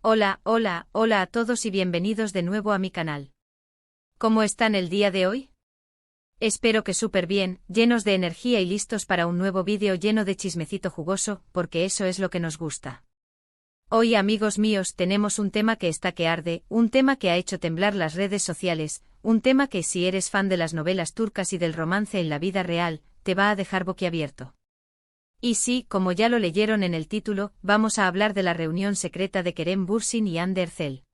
Hola, hola, hola a todos y bienvenidos de nuevo a mi canal. ¿Cómo están el día de hoy? Espero que súper bien, llenos de energía y listos para un nuevo vídeo lleno de chismecito jugoso, porque eso es lo que nos gusta. Hoy, amigos míos, tenemos un tema que está que arde, un tema que ha hecho temblar las redes sociales, un tema que, si eres fan de las novelas turcas y del romance en la vida real, te va a dejar boquiabierto. Y sí, como ya lo leyeron en el título, vamos a hablar de la reunión secreta de Kerem Bürsin y Hande Erçel.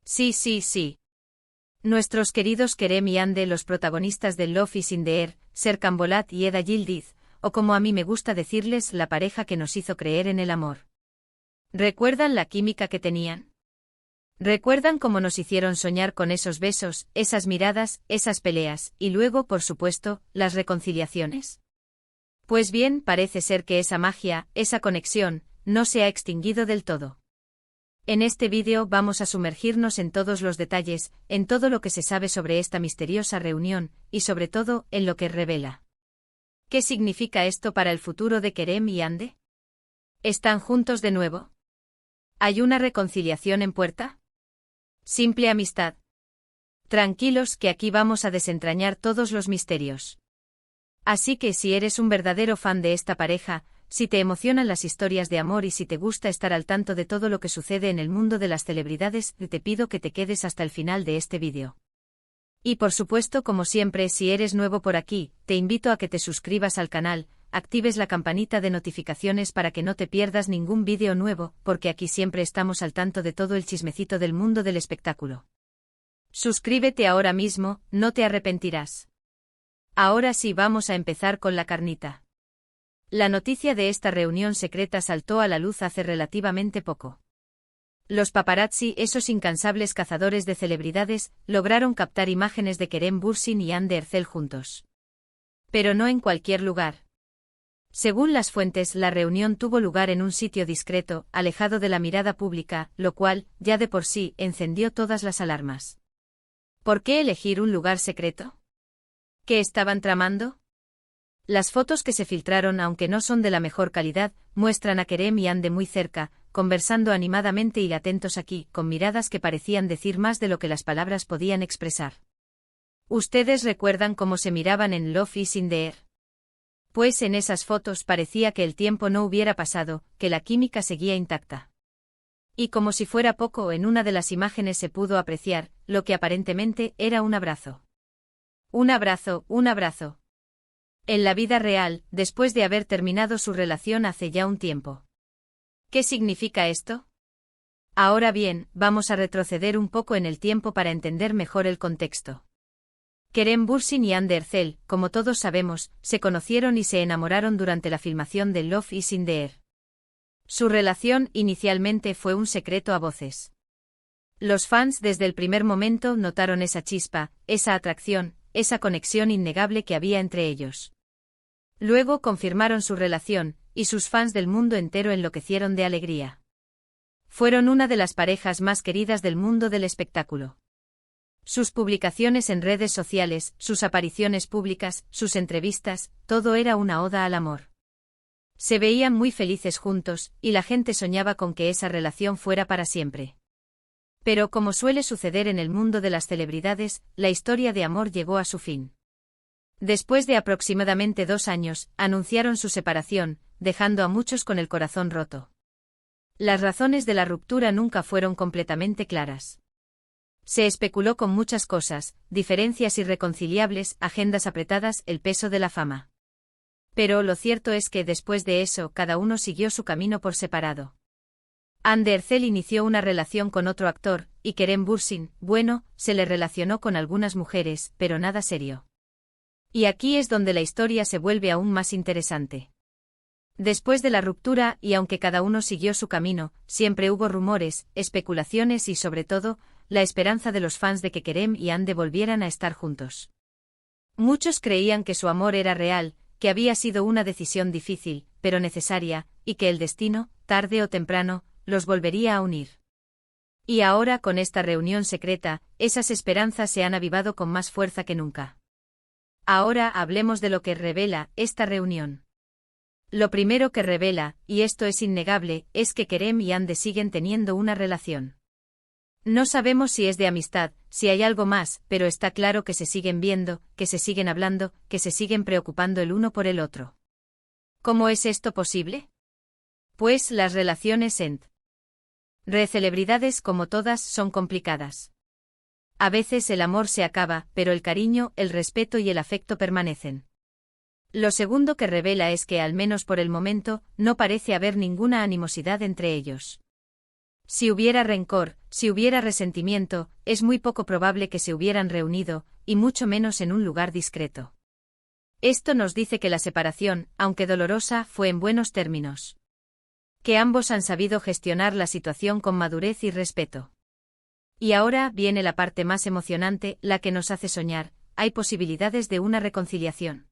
Sí. Nuestros queridos Kerem y Hande, los protagonistas de Love is in the Air, Serkan Bolat y Eda Yildiz, o como a mí me gusta decirles, la pareja que nos hizo creer en el amor. ¿Recuerdan la química que tenían? ¿Recuerdan cómo nos hicieron soñar con esos besos, esas miradas, esas peleas, y luego, por supuesto, las reconciliaciones? Pues bien, parece ser que esa magia, esa conexión, no se ha extinguido del todo. En este vídeo vamos a sumergirnos en todos los detalles, en todo lo que se sabe sobre esta misteriosa reunión, y sobre todo, en lo que revela. ¿Qué significa esto para el futuro de Kerem y Hande? ¿Están juntos de nuevo? ¿Hay una reconciliación en puerta? ¿Simple amistad? Tranquilos, que aquí vamos a desentrañar todos los misterios. Así que si eres un verdadero fan de esta pareja, si te emocionan las historias de amor y si te gusta estar al tanto de todo lo que sucede en el mundo de las celebridades, te pido que te quedes hasta el final de este vídeo. Y por supuesto, como siempre, si eres nuevo por aquí, te invito a que te suscribas al canal, actives la campanita de notificaciones para que no te pierdas ningún vídeo nuevo, porque aquí siempre estamos al tanto de todo el chismecito del mundo del espectáculo. Suscríbete ahora mismo, no te arrepentirás. Ahora sí, vamos a empezar con la carnita. La noticia de esta reunión secreta saltó a la luz hace relativamente poco. Los paparazzi, esos incansables cazadores de celebridades, lograron captar imágenes de Kerem Bürsin y Hande Erçel juntos. Pero no en cualquier lugar. Según las fuentes, la reunión tuvo lugar en un sitio discreto, alejado de la mirada pública, lo cual, ya de por sí, encendió todas las alarmas. ¿Por qué elegir un lugar secreto? ¿Qué estaban tramando? Las fotos que se filtraron, aunque no son de la mejor calidad, muestran a Kerem y Hande muy cerca, conversando animadamente y atentos aquí, con miradas que parecían decir más de lo que las palabras podían expresar. ¿Ustedes recuerdan cómo se miraban en Love is in the Air? Pues en esas fotos parecía que el tiempo no hubiera pasado, que la química seguía intacta. Y como si fuera poco, en una de las imágenes se pudo apreciar, lo que aparentemente era un abrazo. Un abrazo. En la vida real, después de haber terminado su relación hace ya un tiempo. ¿Qué significa esto? Ahora bien, vamos a retroceder un poco en el tiempo para entender mejor el contexto. Kerem Bürsin y Hande Erçel, como todos sabemos, se conocieron y se enamoraron durante la filmación de Love is in the Air. Su relación inicialmente fue un secreto a voces. Los fans desde el primer momento notaron esa chispa, esa atracción, esa conexión innegable que había entre ellos. Luego confirmaron su relación, y sus fans del mundo entero enloquecieron de alegría. Fueron una de las parejas más queridas del mundo del espectáculo. Sus publicaciones en redes sociales, sus apariciones públicas, sus entrevistas, todo era una oda al amor. Se veían muy felices juntos, y la gente soñaba con que esa relación fuera para siempre. Pero como suele suceder en el mundo de las celebridades, la historia de amor llegó a su fin. Después de aproximadamente 2 años, anunciaron su separación, dejando a muchos con el corazón roto. Las razones de la ruptura nunca fueron completamente claras. Se especuló con muchas cosas, diferencias irreconciliables, agendas apretadas, el peso de la fama. Pero lo cierto es que después de eso cada uno siguió su camino por separado. Hande Erçel inició una relación con otro actor, y Kerem Bürsin, bueno, se le relacionó con algunas mujeres, pero nada serio. Y aquí es donde la historia se vuelve aún más interesante. Después de la ruptura, y aunque cada uno siguió su camino, siempre hubo rumores, especulaciones y sobre todo, la esperanza de los fans de que Kerem y Hande volvieran a estar juntos. Muchos creían que su amor era real, que había sido una decisión difícil, pero necesaria, y que el destino, tarde o temprano, los volvería a unir. Y ahora, con esta reunión secreta, esas esperanzas se han avivado con más fuerza que nunca. Ahora hablemos de lo que revela esta reunión. Lo primero que revela, y esto es innegable, es que Kerem y Ande siguen teniendo una relación. No sabemos si es de amistad, si hay algo más, pero está claro que se siguen viendo, que se siguen hablando, que se siguen preocupando el uno por el otro. ¿Cómo es esto posible? Pues las relaciones entre celebridades, como todas, son complicadas. A veces el amor se acaba, pero el cariño, el respeto y el afecto permanecen. Lo segundo que revela es que, al menos por el momento, no parece haber ninguna animosidad entre ellos. Si hubiera rencor, si hubiera resentimiento, es muy poco probable que se hubieran reunido, y mucho menos en un lugar discreto. Esto nos dice que la separación, aunque dolorosa, fue en buenos términos. Que ambos han sabido gestionar la situación con madurez y respeto. Y ahora viene la parte más emocionante, la que nos hace soñar: hay posibilidades de una reconciliación.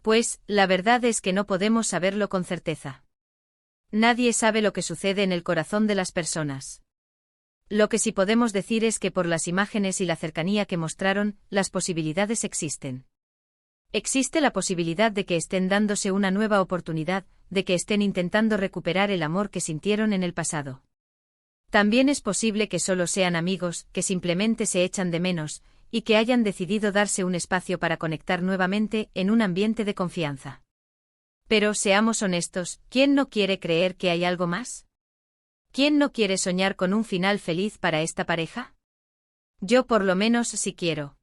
Pues, la verdad es que no podemos saberlo con certeza. Nadie sabe lo que sucede en el corazón de las personas. Lo que sí podemos decir es que por las imágenes y la cercanía que mostraron, las posibilidades existen. Existe la posibilidad de que estén dándose una nueva oportunidad, de que estén intentando recuperar el amor que sintieron en el pasado. También es posible que solo sean amigos, que simplemente se echan de menos, y que hayan decidido darse un espacio para conectar nuevamente en un ambiente de confianza. Pero seamos honestos, ¿quién no quiere creer que hay algo más? ¿Quién no quiere soñar con un final feliz para esta pareja? Yo por lo menos sí quiero.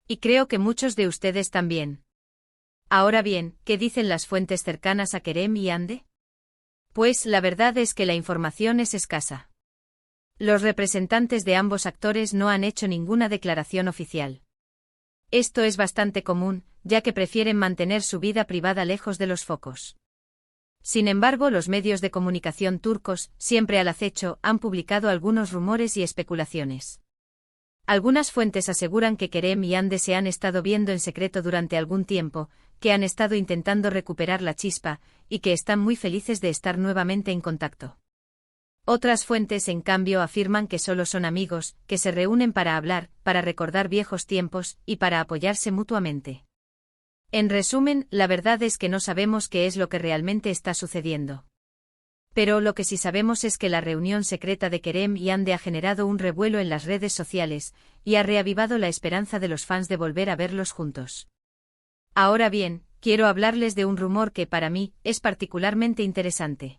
Y creo que muchos de ustedes también. Ahora bien, ¿qué dicen las fuentes cercanas a Kerem y Ande? Pues la verdad es que la información es escasa. Los representantes de ambos actores no han hecho ninguna declaración oficial. Esto es bastante común, ya que prefieren mantener su vida privada lejos de los focos. Sin embargo, los medios de comunicación turcos, siempre al acecho, han publicado algunos rumores y especulaciones. Algunas fuentes aseguran que Kerem y Ande se han estado viendo en secreto durante algún tiempo, que han estado intentando recuperar la chispa, y que están muy felices de estar nuevamente en contacto. Otras fuentes, en cambio, afirman que solo son amigos, que se reúnen para hablar, para recordar viejos tiempos, y para apoyarse mutuamente. En resumen, la verdad es que no sabemos qué es lo que realmente está sucediendo. Pero lo que sí sabemos es que la reunión secreta de Kerem y Ande ha generado un revuelo en las redes sociales, y ha reavivado la esperanza de los fans de volver a verlos juntos. Ahora bien, quiero hablarles de un rumor que, para mí, es particularmente interesante.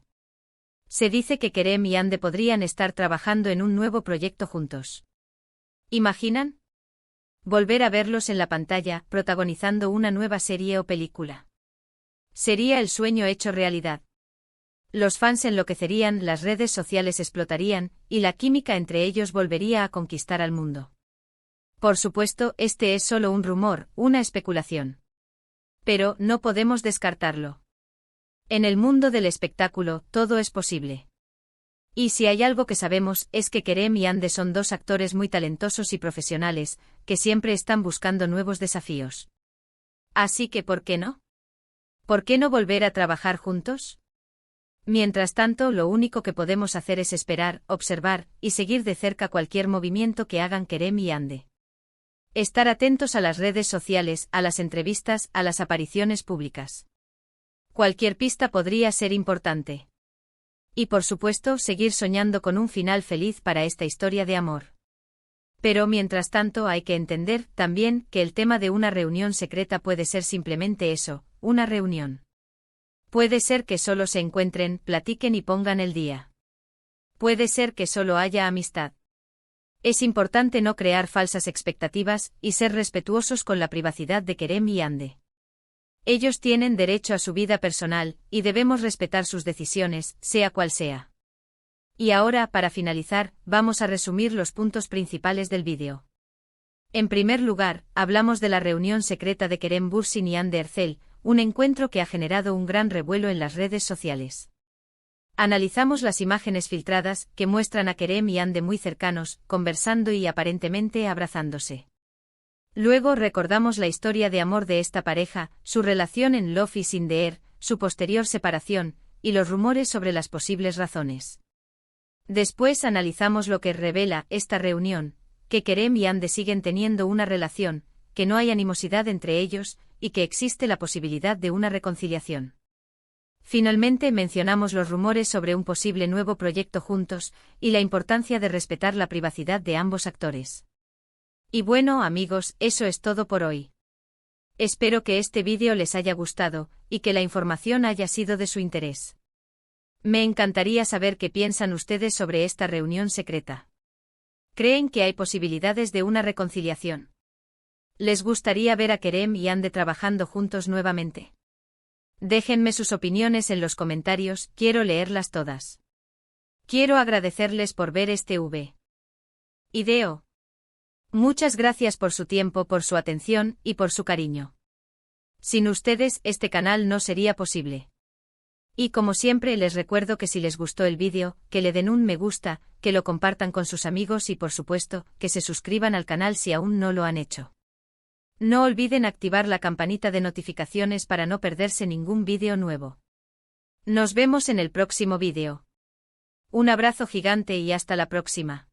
Se dice que Kerem y Ande podrían estar trabajando en un nuevo proyecto juntos. ¿Imaginan? Volver a verlos en la pantalla, protagonizando una nueva serie o película. Sería el sueño hecho realidad. Los fans enloquecerían, las redes sociales explotarían, y la química entre ellos volvería a conquistar al mundo. Por supuesto, este es solo un rumor, una especulación. Pero no podemos descartarlo. En el mundo del espectáculo, todo es posible. Y si hay algo que sabemos, es que Kerem y Ande son dos actores muy talentosos y profesionales, que siempre están buscando nuevos desafíos. Así que, ¿por qué no? ¿Por qué no volver a trabajar juntos? Mientras tanto, lo único que podemos hacer es esperar, observar, y seguir de cerca cualquier movimiento que hagan Kerem y Ande. Estar atentos a las redes sociales, a las entrevistas, a las apariciones públicas. Cualquier pista podría ser importante. Y por supuesto, seguir soñando con un final feliz para esta historia de amor. Pero mientras tanto hay que entender, también, que el tema de una reunión secreta puede ser simplemente eso, una reunión. Puede ser que solo se encuentren, platiquen y pongan el día. Puede ser que solo haya amistad. Es importante no crear falsas expectativas, y ser respetuosos con la privacidad de Kerem y Ande. Ellos tienen derecho a su vida personal, y debemos respetar sus decisiones, sea cual sea. Y ahora, para finalizar, vamos a resumir los puntos principales del vídeo. En primer lugar, hablamos de la reunión secreta de Kerem Bürsin y Ande Erçel, un encuentro que ha generado un gran revuelo en las redes sociales. Analizamos las imágenes filtradas, que muestran a Kerem y Ande muy cercanos, conversando y aparentemente abrazándose. Luego recordamos la historia de amor de esta pareja, su relación en Love is in the Air, su posterior separación, y los rumores sobre las posibles razones. Después analizamos lo que revela esta reunión, que Kerem y Ande siguen teniendo una relación, que no hay animosidad entre ellos, y que existe la posibilidad de una reconciliación. Finalmente mencionamos los rumores sobre un posible nuevo proyecto juntos, y la importancia de respetar la privacidad de ambos actores. Y bueno, amigos, eso es todo por hoy. Espero que este vídeo les haya gustado, y que la información haya sido de su interés. Me encantaría saber qué piensan ustedes sobre esta reunión secreta. ¿Creen que hay posibilidades de una reconciliación? ¿Les gustaría ver a Kerem y Hande trabajando juntos nuevamente? Déjenme sus opiniones en los comentarios, quiero leerlas todas. Quiero agradecerles por ver este video. Muchas gracias por su tiempo, por su atención y por su cariño. Sin ustedes, este canal no sería posible. Y como siempre les recuerdo que si les gustó el vídeo, que le den un me gusta, que lo compartan con sus amigos y por supuesto, que se suscriban al canal si aún no lo han hecho. No olviden activar la campanita de notificaciones para no perderse ningún vídeo nuevo. Nos vemos en el próximo vídeo. Un abrazo gigante y hasta la próxima.